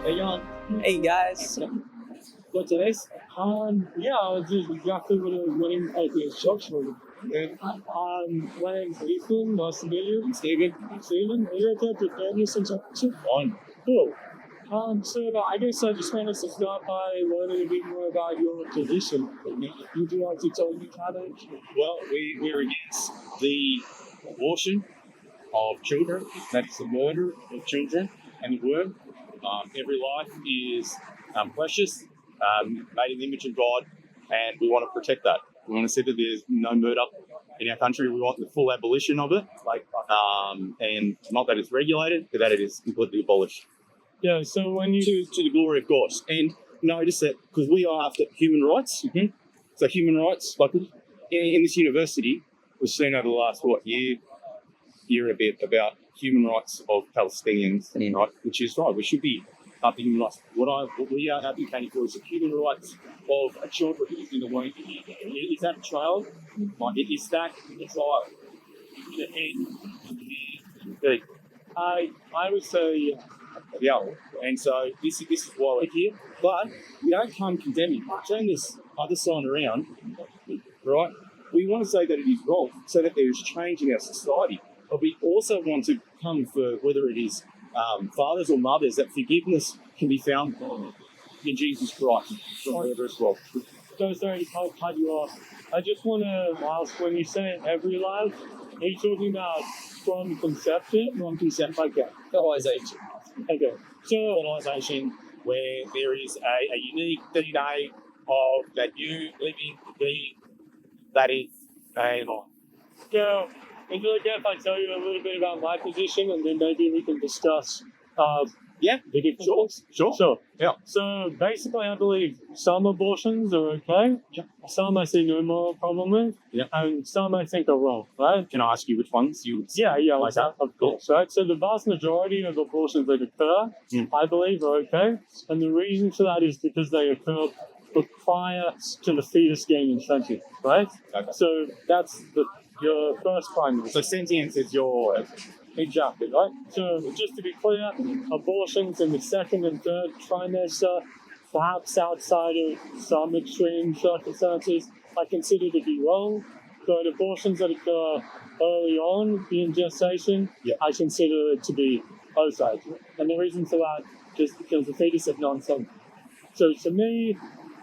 Hey, Jan. Hey guys. What's today's? Yeah, this is exactly what I was running at the instruction. My name's Ethan. Nice to meet you. Steven, are you okay to prepare me some temperature? Fine. Cool. So I guess I just wanted to start by learning a bit more about your position. Would you like to tell me about it? Well, we're against the abortion of children. That's the murder of children and the word. Every life is precious, made in the image of God, and we want to protect that. We want to see that there's no murder in our country. We want the full abolition of it, and not that it's regulated, but that it is completely abolished. Yeah, so when you... To the glory of God. And notice that, because we are after human rights, so human rights, like in this university, we've seen over the last, year and a bit about human rights of Palestinians, right? Which is right. We should be after human rights. What we are advocating for is the human rights of a child who is in the womb. Is that a child? Like, is that a child? I would say... Yeah, and so this is why we're here. But we don't come condemning. Turn this other sign around, right? We want to say that it is wrong, so that there is change in our society. But we also want to come for whether it is fathers or mothers, that forgiveness can be found in Jesus Christ. So sorry to cut you off. I just want to ask, when you say every life, are you talking about from conception? From conception, okay. Fertilization. Okay. So, Fertilization, where there is a unique DNA of that you living being that is a life. so is it okay if I tell you a little bit about my position, and then maybe we can discuss Yeah, the different sure. Sure. Yeah. So basically, I believe some abortions are okay. Yeah. Some I see no moral problem with. Yeah. And some I think are wrong, right? Can I ask you which ones you would Yeah, like that? of course, right? So the vast majority of abortions that occur, I believe, are okay. And the reason for that is because they occur prior to the fetus gaining sentience, right? Okay. So that's your first primary. So sentience is your... Exactly, right? So just to be clear, abortions in the second and third trimester, perhaps outside of some extreme circumstances, I consider to be wrong. But abortions that occur early on in gestation, I consider it to be okay. And the reason for that, just because the fetus is non-sentient. So to me,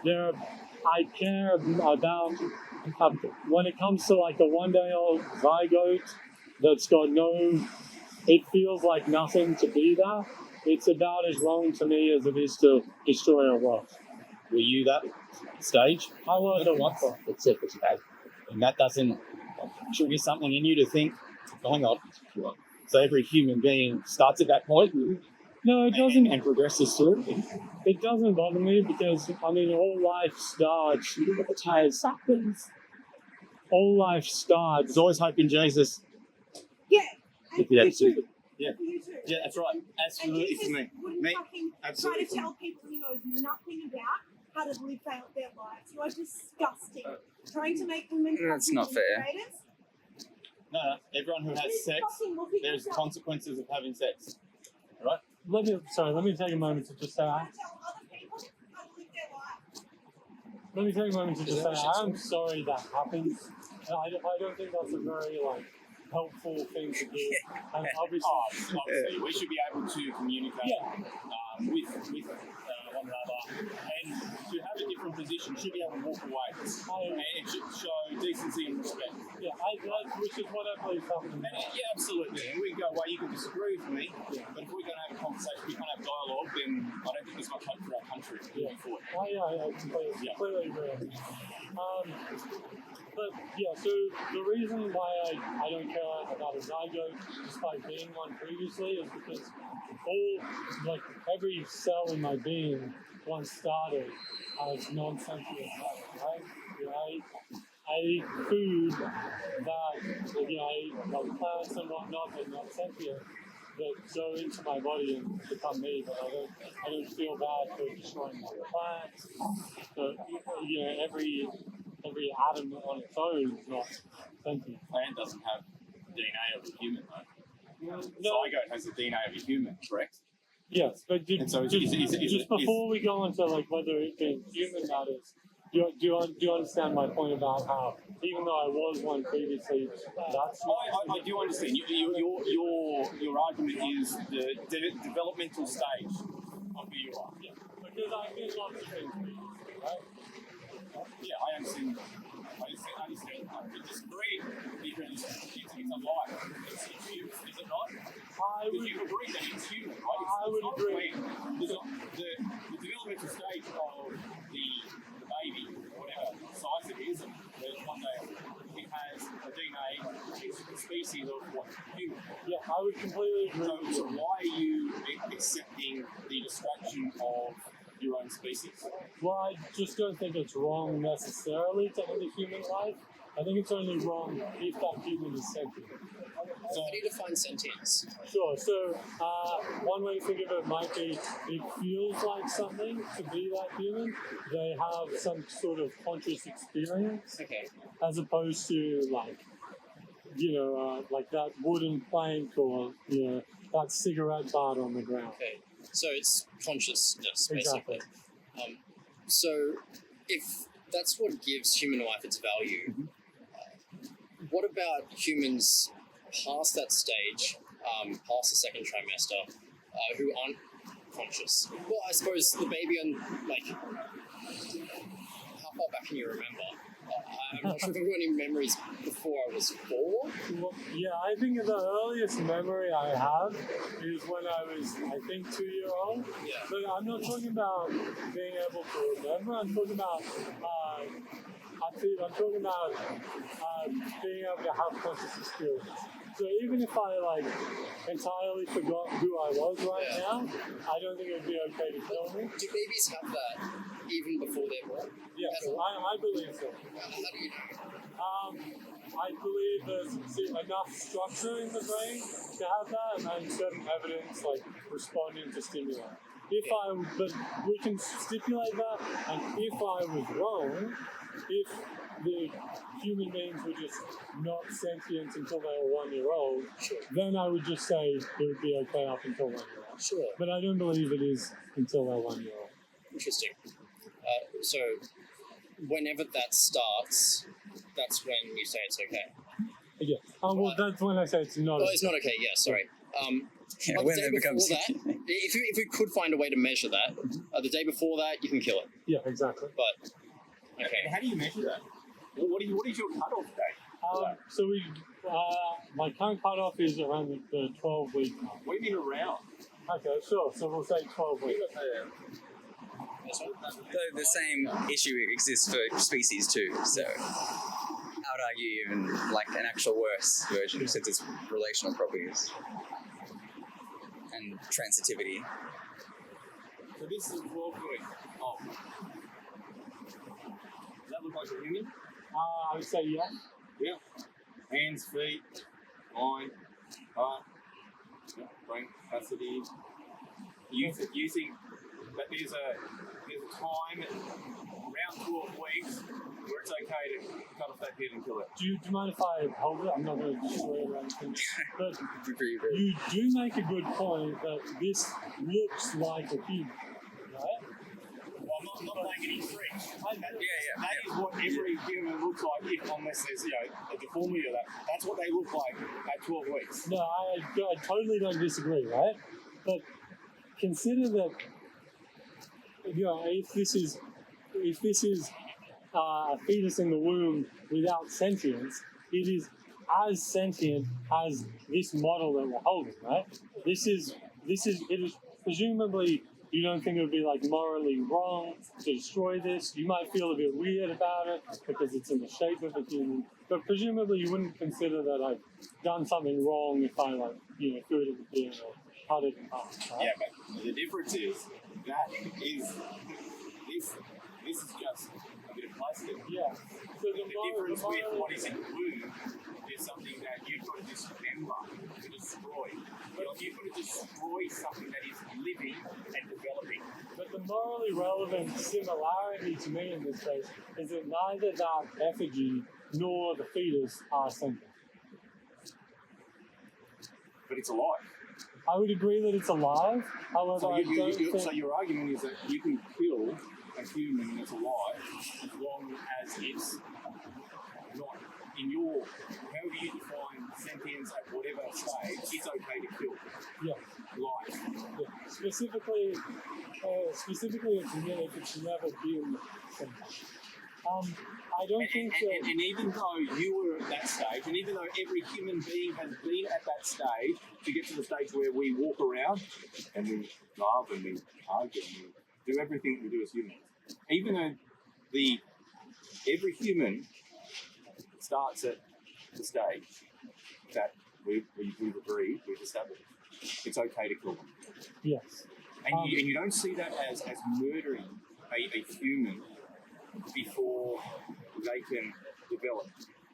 I care about when it comes to like a one-day-old zygote that's got it feels like nothing to be there. It's about as wrong to me as it is to destroy a rock. Were you that stage? I was a what? That's it. It's bad. And that doesn't trigger something in you to think, oh, hang on. So every human being starts at that point? No, it doesn't. And progresses through it? It doesn't bother me because, all life starts. All life starts. There's always hope in Jesus. Yeah. Yeah, You too. Yeah. You too. Yeah, that's right. Absolutely, And it's Jesus me. wouldn't Me. fucking Absolutely. try to tell people he knows nothing about how to live out their lives. You are disgusting. Trying to make women That's fucking not fair. liberators. No, everyone who has sex, there's consequences of having sex. All right? Let me take a moment to just say, Trying to tell other people how to live their lives. let me take a moment to just say, I'm sorry that happens. I don't think that's a very, helpful thing to do. And obviously, we should be able to communicate with one another, and to have a different position should be able to walk away. And it should show decency and respect. which is what I believe happening. Yeah, absolutely. And we can go away, you can disagree with me, but if we're going to have a conversation, we can't have dialogue, then I don't think there's much hope for our country moving forward. I completely agree. So the reason why I don't care about a zygote despite being one previously is because every cell in my being once started as non-sentient life, right? I eat food that, I eat plants and whatnot that are not sentient that go into my body and become me, but I don't feel bad for destroying my plants. So, every atom on its own is not sentient. Plant doesn't have DNA of a human, though. No. Zygote has the DNA of a human, correct? Yes, but And so just before we go into like whether it being human matters, do you understand my point about how even though I was one previously, that's I do understand. Your argument is the developmental stage of who you are. yeah, because I did lots of things previously, right? Yeah, I understand. I would disagree because it's a life. It's human, is it not? I Because would you agree that it's human, right? I would not agree. The developmental stage of the baby, whatever size it is, and one day it has a DNA which is a species of what human. yeah, I would completely agree. So why are you accepting the destruction of your own species? Well, I just don't think it's wrong necessarily to end a human life. I think it's only wrong if that human is sentient. So how do you define sentience? Sure. So one way to think of it might be it feels like something to be that human. They have some sort of conscious experience, Okay. as opposed to like like that wooden plank or that cigarette butt on the ground. Okay. So it's consciousness, Exactly. basically. So if that's what gives human life its value, what about humans past that stage, past the second trimester, who aren't conscious? Well, I suppose the baby on, like, how far back can you remember? I'm not sure if I've got any memories before I was 4. Well, yeah, I think the earliest memory I have is when I was, I think, 2-year-old. Yeah. But I'm not talking about being able to remember. I'm talking about being able to have conscious experience. So even if I entirely forgot who I was right now, I don't think it would be okay to kill me. Do babies have that even before they're born? Yeah, I believe so. How do you know? I believe there's enough structure in the brain to have that, and certain evidence like responding to stimuli. But we can stipulate that, and if I was wrong, if the human beings were just not sentient until they were 1 year old, then I would just say it would be okay up until 1 year old. Sure. But I don't believe it is until they're 1 year old. Interesting. So whenever that starts, that's when you say it's okay. Yeah. Well, that's when I say it's not. Oh, it's not okay. Yeah, sorry. Yeah, Like when the day it becomes before that, if we could find a way to measure that, the day before that, you can kill it. Yeah, exactly. But okay, How do you measure that? What is your cutoff date? So my current cutoff is around the 12-week mark. What do you mean around? Okay, sure. So we'll say 12 weeks. The same issue exists for species too, so I would argue even like an actual worse version since it's relational properties and transitivity. So this is 12 weeks. Oh. Does that look like a human? I would say yes. Yeah. Hands, feet, mind, heart, brain capacity. You think that there's a time around 12 weeks where it's okay to cut off that head and kill it. Do you mind if I hold it? I'm not going to destroy it or anything. But Very you do make a good point that this looks like a human, right? Well, I'm not playing any tricks. Yeah. That is what every human looks like, unless there's a deformity of that. That's what they look like at 12 weeks. No, I totally don't disagree, right? But consider that if this is a fetus in the womb without sentience, it is as sentient as this model that we're holding, right? It is presumably, you don't think it would be like morally wrong to destroy this. You might feel a bit weird about it because it's in the shape of a human, but presumably you wouldn't consider that I've done something wrong if I threw it in the bin or cut it in half, right? Yeah, but the difference is that this is just a bit of plastic. Yeah. So The difference with what is in the womb is something that you've got to dismember to destroy. But you've got to destroy something that is living and developing. But the morally relevant similarity to me in this case is that neither that effigy nor the fetus are sentient. But it's alive. I would agree that it's alive. However, So, I don't think... so your argument is that you can kill a human that's alive as long as it's not in your, however you define sentience at whatever stage, it's okay to kill Yeah. life. Yeah. Specifically, if it's never been sentient. I don't think that... And even though you were at that stage, and even though every human being has been at that stage, to get to the stage where we walk around and we love and we argue and we do everything that we do as humans, even though every human starts at the stage that we've agreed, we've established, it's okay to kill them. Yes. And you don't see that as murdering a human before they can develop.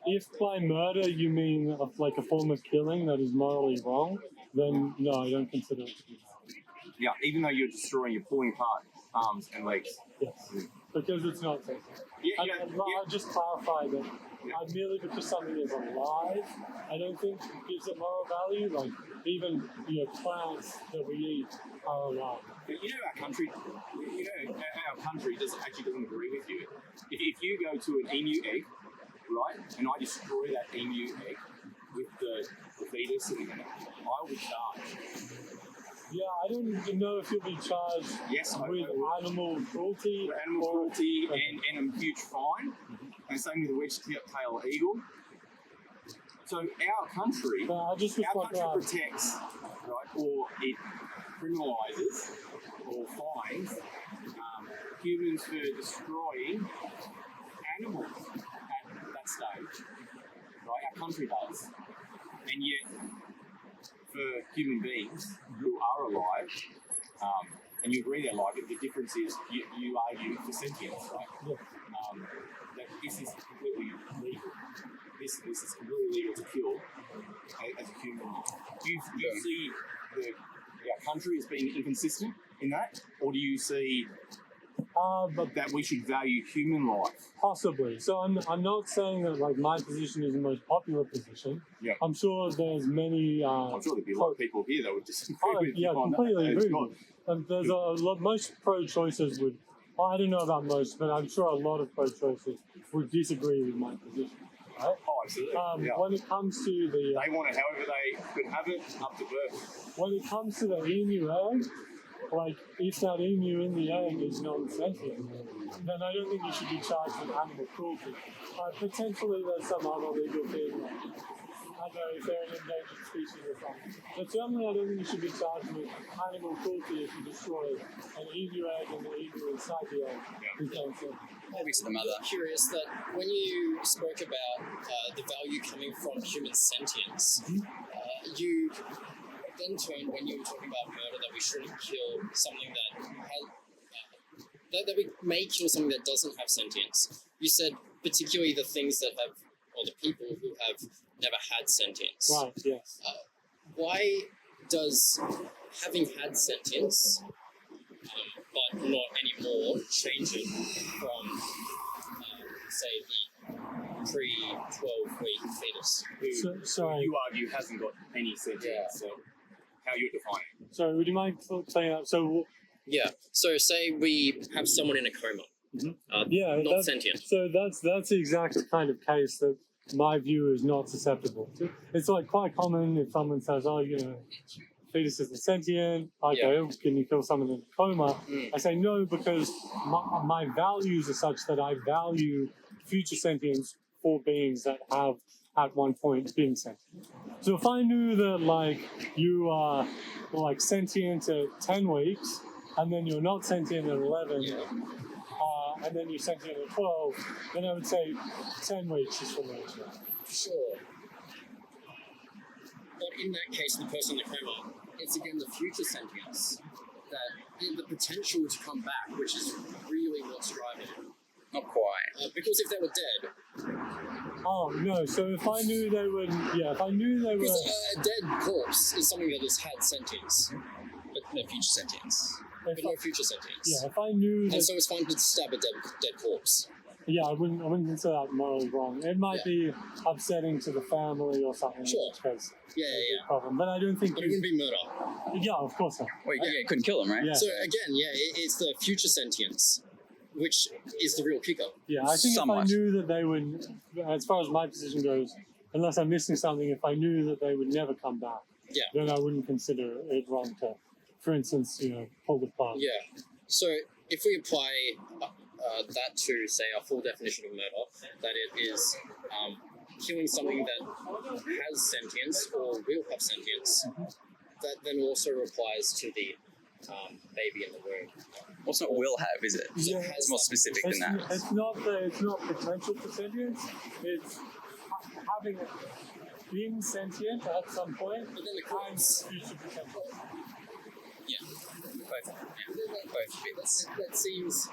If by murder you mean like a form of killing that is morally wrong, then no, I don't consider it to be murder. Yeah, even though you're destroying, you're pulling apart arms and legs. Yes, because it's not sentient. I'll just clarify that merely because something is alive, I don't think it gives it moral value. Like even plants that we eat are alive. But our country, doesn't agree with you. If you go to an emu egg, right, and I destroy that emu egg with the fetus in there, I would charge. Yeah, I don't even know if you'll be charged with animal cruelty. Animal cruelty and a huge fine. And same with the wedge-tailed eagle. So our country, protects, right, or it criminalises or fines humans for destroying animals at that stage. Right, our country does. And yet, for human beings who are alive, and you agree they're alive, the difference is you argue for sentience, right? Yeah. That this is completely legal. This is completely legal to kill as a human. Do you see our country as being inconsistent in that, or do you see that we should value human life? Possibly. So I'm not saying that like my position is the most popular position. Yeah. I'm sure there's many. I'm sure there'd be a lot of people here that would disagree with you. Yeah, completely agree. There's most pro-choicers would. I don't know about most, but I'm sure a lot of pro-choicers would disagree with my position. Right? Oh, absolutely. When it comes to the... they want it however they could have it, up to birth. When it comes to the emu egg, like, if that emu in the egg is non-sentient, then I don't think you should be charged with animal cruelty. Potentially there's some other legal thing, like, I don't know if they're an endangered species or something. But certainly I don't think you should be charged with animal cruelty if you destroy an emu egg and the emu inside the egg is non-sentient. Maybe to the mother. I'm curious that when you spoke about the value coming from human sentience, you then turned when you were talking about murder that we shouldn't kill something that we may kill something that doesn't have sentience. You said particularly the things that have, or the people who have never had sentience. Right, yes. Why does having had sentience, but not anymore, change it from, say, the pre-12-week fetus? Who you argue hasn't got any sentience, so how you define it? Sorry, would you mind saying that? So say we have someone in a coma, not sentient. So that's the exact kind of case that my view is not susceptible to. It's like quite common if someone says, fetus isn't sentient, can you kill someone in a coma? I say no, because my values are such that I value future sentience for beings that have at one point been sentient. So if I knew that like you are like sentient at 10 weeks and then you're not sentient at 11, and then you're sentient at 12, then I would say 10 weeks is for nature. Sure. But in that case, the person in the coma, it's again the future sentience, that the potential to come back, which is really what's driving it. Not quite. Because if they were dead... Oh, no, so if I knew they were... Because a dead corpse is something that has had sentience, but no future sentience. Yeah, if I knew that... And so it's fine to stab a dead corpse. Yeah, I wouldn't consider that morally wrong. It might be upsetting to the family or something. Sure. In which case, Yeah. problem. But I don't think. But it wouldn't be murder. Yeah, of course not. Well, yeah, couldn't kill them, right? Yeah. So again, it's the future sentience, which is the real kicker. Yeah, I think Somewhat. if I knew that they would, as far as my position goes, unless I'm missing something, if I knew that they would never come back, then I wouldn't consider it wrong to, for instance, pull the plug. Yeah. So if we apply that to, say, our full definition of murder, that it is killing something that has sentience or will have sentience, that then also applies to the baby in the womb. Well, it's not will have, is it? Yeah. It's more specific than that. It's not potential for sentience. It's having been sentient at some point, But then the and courts, future potential. Both. that seems,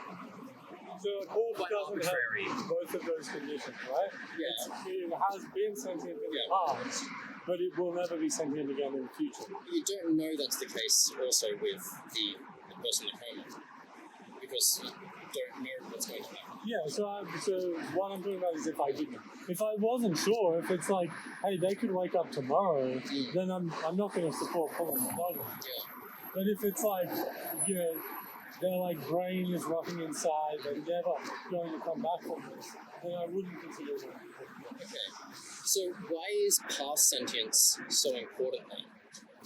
So a corpse Quite doesn't arbitrary. have both of those conditions, right? It has been sentient in the past, but it will never be sentient again in the future. you don't know that's the case also with the person in the coma, because you don't know what's going to happen. Yeah, so what I'm talking about is if I didn't. If I wasn't sure, if it's like, hey, they could wake up tomorrow, then I'm not going to support pulling the plug. Yeah. But if it's like, their like brain is rotting inside, they're never going to come back from this, then I wouldn't consider it. Okay. So why is past sentience so important then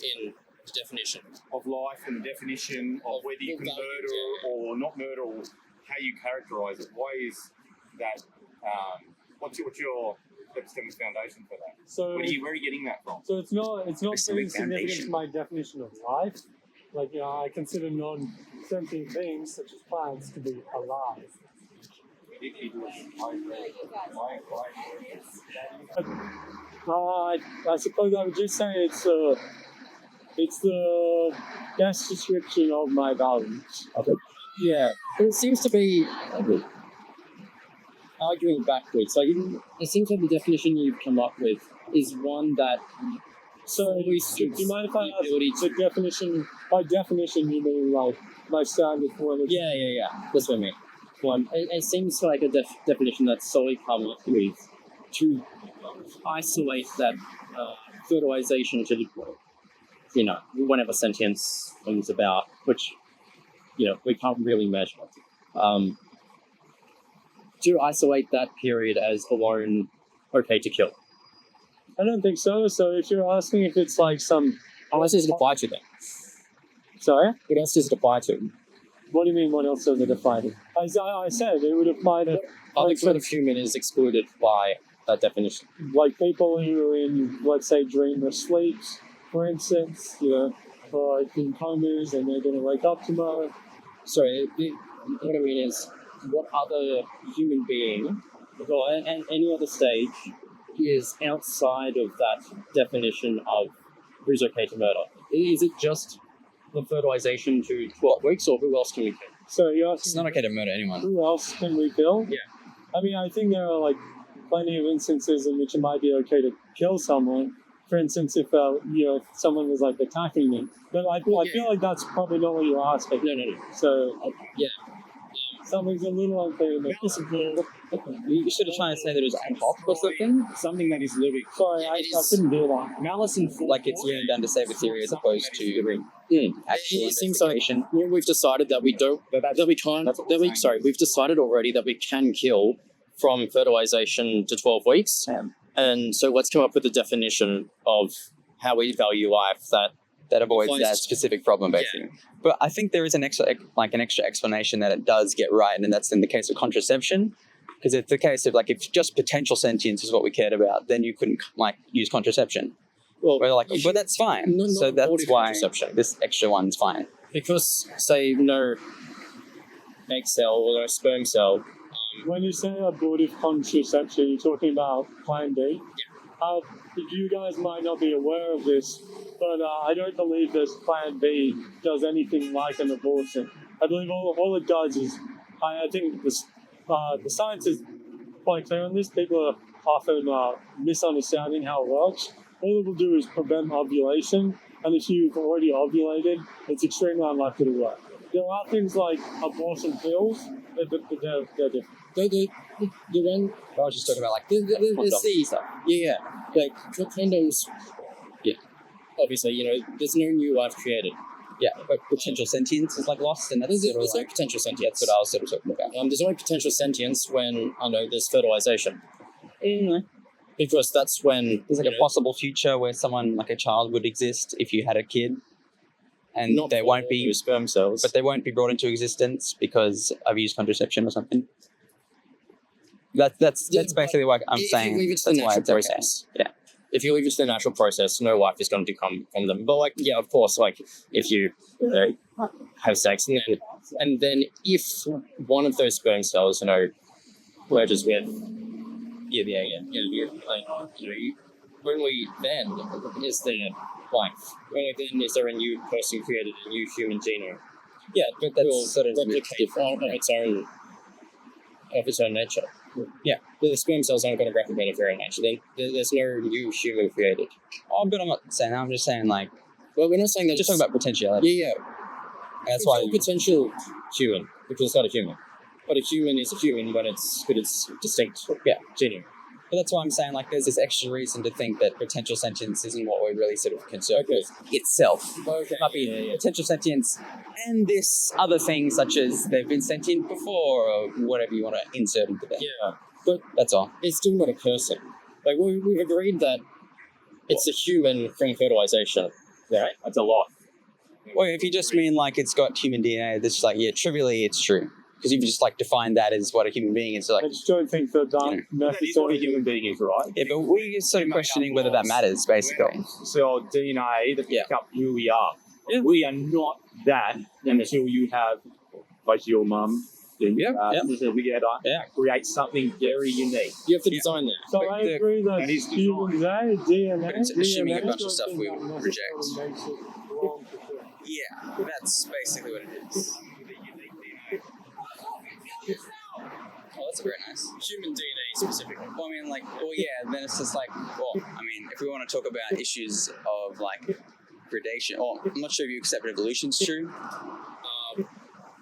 in the definition? Of life and the definition of whether you can Well, murder or not murder or how you characterise it. Why is that? What's your epistemic foundation for that? So Where are you getting that from? So it's not Epistemic really significant foundation. to my definition of life. Like, I consider non-sentient beings such as plants to be alive. I suppose I would just say it's the best description of my values. Yeah, but it seems to be arguing backwards. Like, it seems like the definition you've come up with is one that So, do you mind if I ask the definition? By definition, you mean like my standard one? Yeah. That's what I mean. One, it seems like a definition that's solely come up with to isolate that fertilization to, whenever sentience comes about, which, we can't really measure. To isolate that period as alone okay to kill. I don't think so. So if you're asking if it's like some... What else does it apply to then? Sorry? What else does it apply to? What do you mean, what else does it apply to? I said it would apply to Other sort of human is excluded by that definition. like people who are in, let's say, dreamless sleeps, for instance, or like in comas and they're going to wake up tomorrow. Sorry, what I mean is, what other human being, or and any other stage, is outside of that definition of who's okay to murder? Is it just the fertilization to 12 weeks, or who else can we kill? So you're It's asking not okay to murder anyone. who else can we kill? Yeah. I mean, I think there are like plenty of instances in which it might be okay to kill someone. For instance, if if someone was like attacking me, but I feel like that's probably not what you're asking. No. So Yeah. something's a little unclear to me. You should have tried to say that it was ad hoc or something. Something that is living. Sorry, I didn't do that. Malice and Like it's written down to save a theory as opposed to actual It seems like investigation. we've decided that we don't, that we can't, we've decided already that we can kill from fertilization to 12 weeks. And so let's come up with a definition of how we value life That avoids applies that to- specific problem, basically. But I think there is an extra explanation that it does get right, and that's in the case of contraception. Because it's the case of if just potential sentience is what we cared about, then you couldn't use contraception. Well, We're but that's fine. not So that's abortive why contraception. this extra one's fine. because, say, no egg cell or no sperm cell. When you say abortive contraception, you're talking about Plan B? Yeah. You guys might not be aware of this, but I don't believe this Plan B does anything like an abortion. I believe all it does is, I think the science is quite clear on this. People are often misunderstanding how it works. All it will do is prevent ovulation, and if you've already ovulated, it's extremely unlikely to work. There are things like abortion pills, They're different. The one I was just talking about like the condoms see, and stuff. yeah, like condoms. Yeah, obviously, there's no new life created. Yeah, but potential sentience is like lost, and that's There's sort of no like, potential sentience. that's what I was sort of talking about. There's only potential sentience when there's fertilization, Anyway, because that's when there's like a possible future where someone like a child would exist if you had a kid, and not they won't be, sperm cells, but they won't be brought into existence because I've used contraception or something. That's basically what I'm saying. If you leave it to the That's why natural it's okay. process, Yeah. If you leave it to the natural process, no life is going to come from them. But of course, if you have sex, and then if one of those sperm cells, merges with only then is there life. Only then is there a new person created, a new human genome. Yeah, But that's will sort of replicate of its own nature. Yeah. The sperm cells aren't going to replicate of their own nature. Then there's no new human created. Oh, but I'm not saying that. I'm just saying like, Well, we're not saying that. just talking about potentiality. Yeah. And that's It's why a potential human, because it's not a human. But a human is a human when it's distinct. Yeah. Genome. But that's why I'm saying like there's this extra reason to think that potential sentience isn't what we're really sort of concerned with itself. Okay. It might be potential sentience and this other thing such as they've been sentient before or whatever you want to insert into there. Yeah. But that's all. It's still not a person. We've agreed that it's a human from fertilization. Right? That's a lot. Well, if you just mean like it's got human DNA, that's like, yeah, trivially it's true. Because you've just like defined that as what a human being is. Like, I just don't think that That is what a necessarily. human being is, right? yeah, but we're sort of questioning whether that matters, basically. So our DNA that Yeah. pick up who we are. Yeah. We are not that until you have, like your mum, then together, Yeah. create something very unique. You have to design that. So But I the- agree that that is human DNA, But it's assuming a DNA bunch of stuff we don't would necessarily reject. makes it wrong for sure. Yeah, that's basically what it is. Oh, that's very nice. Human DNA specifically. Well, I mean, like, then it's just like, well, I mean, if we want to talk about issues of like gradation, I'm not sure if you accept evolution's true.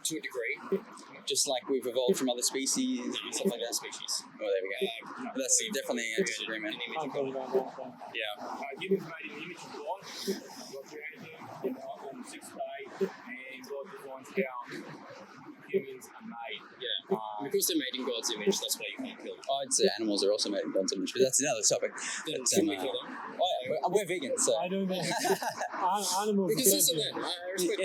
To a degree. Just like we've evolved from other species and stuff like that. Species. Oh, there we go. But that's definitely a disagreement. Can't talk about that. Yeah. Humans made in the image of God. God created them on the sixth day, and God defines how humans are made. Yeah. Because they're made in God's image, that's why you can't kill them. I'd say animals are also made in God's image, but that's another topic. Then But, should we kill them? we're vegan, so. I don't think animals. Because this don't is do then. it. I respect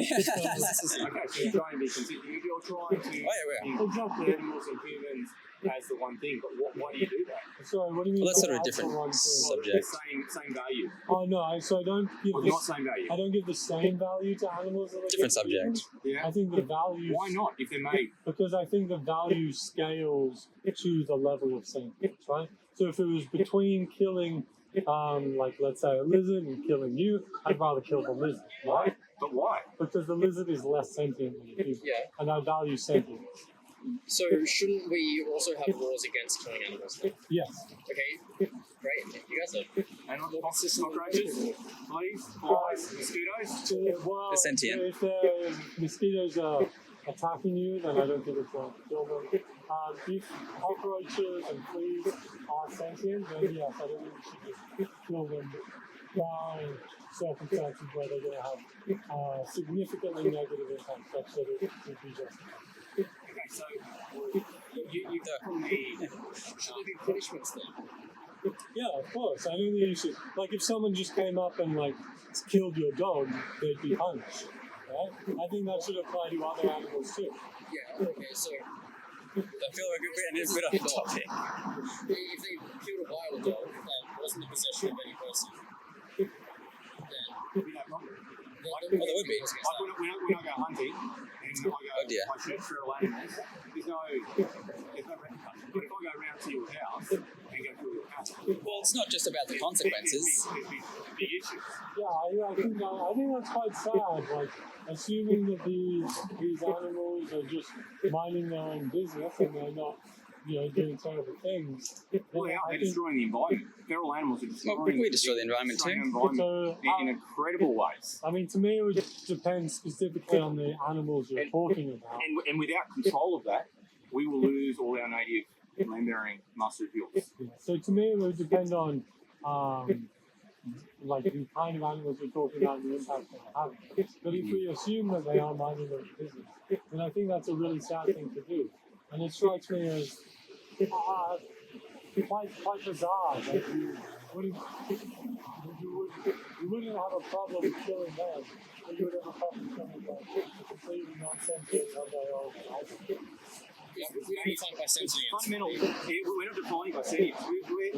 Yeah. Okay, so you're trying to be consistent. You're trying to Oh, yeah, think Exactly. animals and humans as the one thing, but why do you do that? Sorry, what do you mean? Well, that's by sort of a alpha different one thing? subject. Same value. Oh no, so I don't give Or this, not same value. I don't give the same value to animals. That I Different give to humans. subject. Yeah. I think the value. Why not? If they're made. Because I think the value scales to the level of sentience, right? So if it was between killing, like let's say a lizard and killing you, I'd rather kill the lizard, right? But why? Because the lizard is less sentient than the human, Yeah. and I value sentience. So shouldn't we also have laws against killing animals then? Yes. Okay, great. You guys are And not cockroaches, fleas, flies, mosquitoes. Well, The sentient. if the mosquitoes are attacking you, then I don't think it's wrong to kill them. If cockroaches and fleas are sentient, then yes, I don't think we should just kill them by circumstances where they're going to have significantly negative impact such that it would be justified. Okay, so you from the should there be punishments then? Yeah, of course. I don't think you should. Like, if someone just came up and like killed your dog, they'd be punished, right? I think that should apply to other animals too. Yeah, okay, so I feel like we're a bit off topic. if they killed a wild dog that wasn't the possession of any person, then be that problem. Well, there would be. When I go hunting and Oh, dear. I shoot feral animals, there's no repercussion. But if I go round to your house and go through your house, Well, it's not just about the consequences. there's big issues. Yeah, I think that's quite sad. Like, assuming that these animals are just minding their own business and they're not, doing terrible things. Well, they are. They're destroying the environment. Feral animals are destroying. Well, we destroy the environment too. So, in incredible ways. I mean, to me, it would depend specifically on the animals you're talking about. And without control of that, we will lose all our native land-bearing marsupials. So to me, it would depend on like the kind of animals we're talking about and the impact they have. But if we assume that they are minding their own business, then I think that's a really sad thing to do. And it strikes me as quite bizarre that you wouldn't have a problem killing them, but you would have a problem killing them completely non-sentient on their own. We don't define by sentience. Fundamental. We're not defining by sentience. We're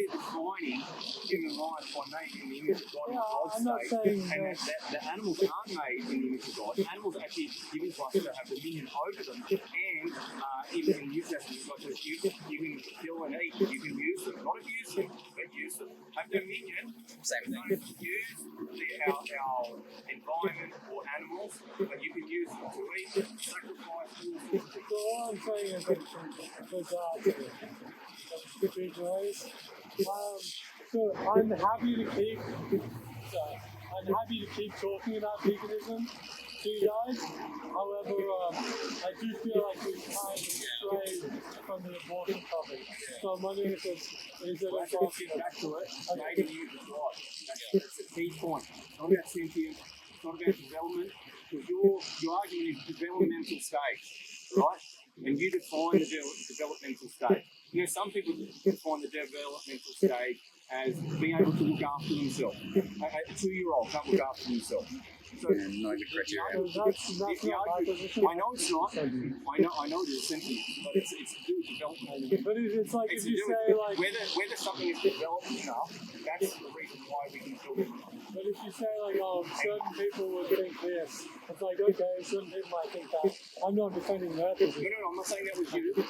defining human life by made in the image of God in God's I'm not state, saying and that the animals aren't made in the image of God. Animals are actually given to us to have dominion over them, and even in the New Testament, God says you can kill and eat, you can use them, not abuse them, but use them. Have dominion. Same thing. Don't use our environment or animals, but you can use them to eat, sacrifice, So all I'm saying is that it's bizarre to me. That's big noise. So I'm happy to keep talking about veganism to you guys. However, I do feel like we've kind of strayed from the abortion topic. So I'm wondering if it's Let's get back to it. Made in the image of God. That's the key point. It's not about sentience. It's not about development. Because your argument is developmental stage, right? And you define the developmental stage. You know, some people define the developmental stage as being able to look after themselves. A 2-year-old can't look after themselves. So Not good criteria. that's not my position. I know it's not. I know it is sentient, but it's to do with development. But it's like It's if to you do say with like, whether something is developed enough. That's the reason why we can kill it. but if you say like, oh, certain people would think this, it's like okay, certain people might think that. I'm not defending their position. No, I'm not saying that was you, but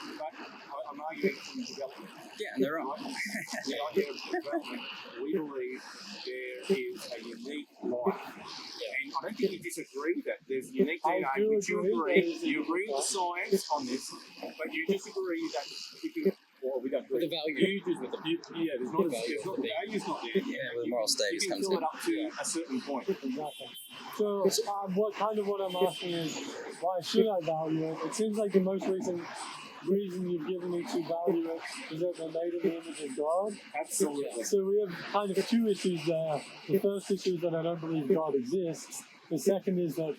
I'm arguing from development. Yeah, and they're wrong. The idea of development, we believe there is a unique life. And I don't think you disagree with that. There's unique I DNA, do which you agree. agree. You agree with the science on this, but you disagree that we can. Well, we don't agree. The value with the Yeah, there's not the value's not there. Yeah, where the moral status You can comes fill in. it up to a certain point. Exactly. So what I'm asking is, why should I value it? It seems like the most recent reason you've given me to value it is that they're made in the image of God. Absolutely. So we have kind of two issues there. The first issue is that I don't believe God exists. The second is that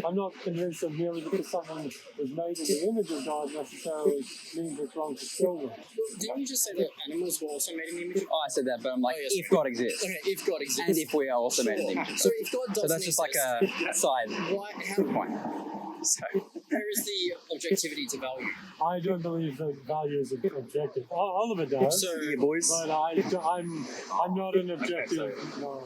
I'm not convinced that merely because someone is made in the image of God necessarily means it's wrong to kill them. Didn't you just say that animals were also made in the image of Oh, I said that, but I'm like, Oh, yes. if God exists, Okay, if God exists. and if we are also made in the image of So God. if God doesn't So that's just like a side why, point. So, where is the objectivity to value? I don't believe that value is objective. Oliver does, So, yeah, boys. but I'm not an objective. No.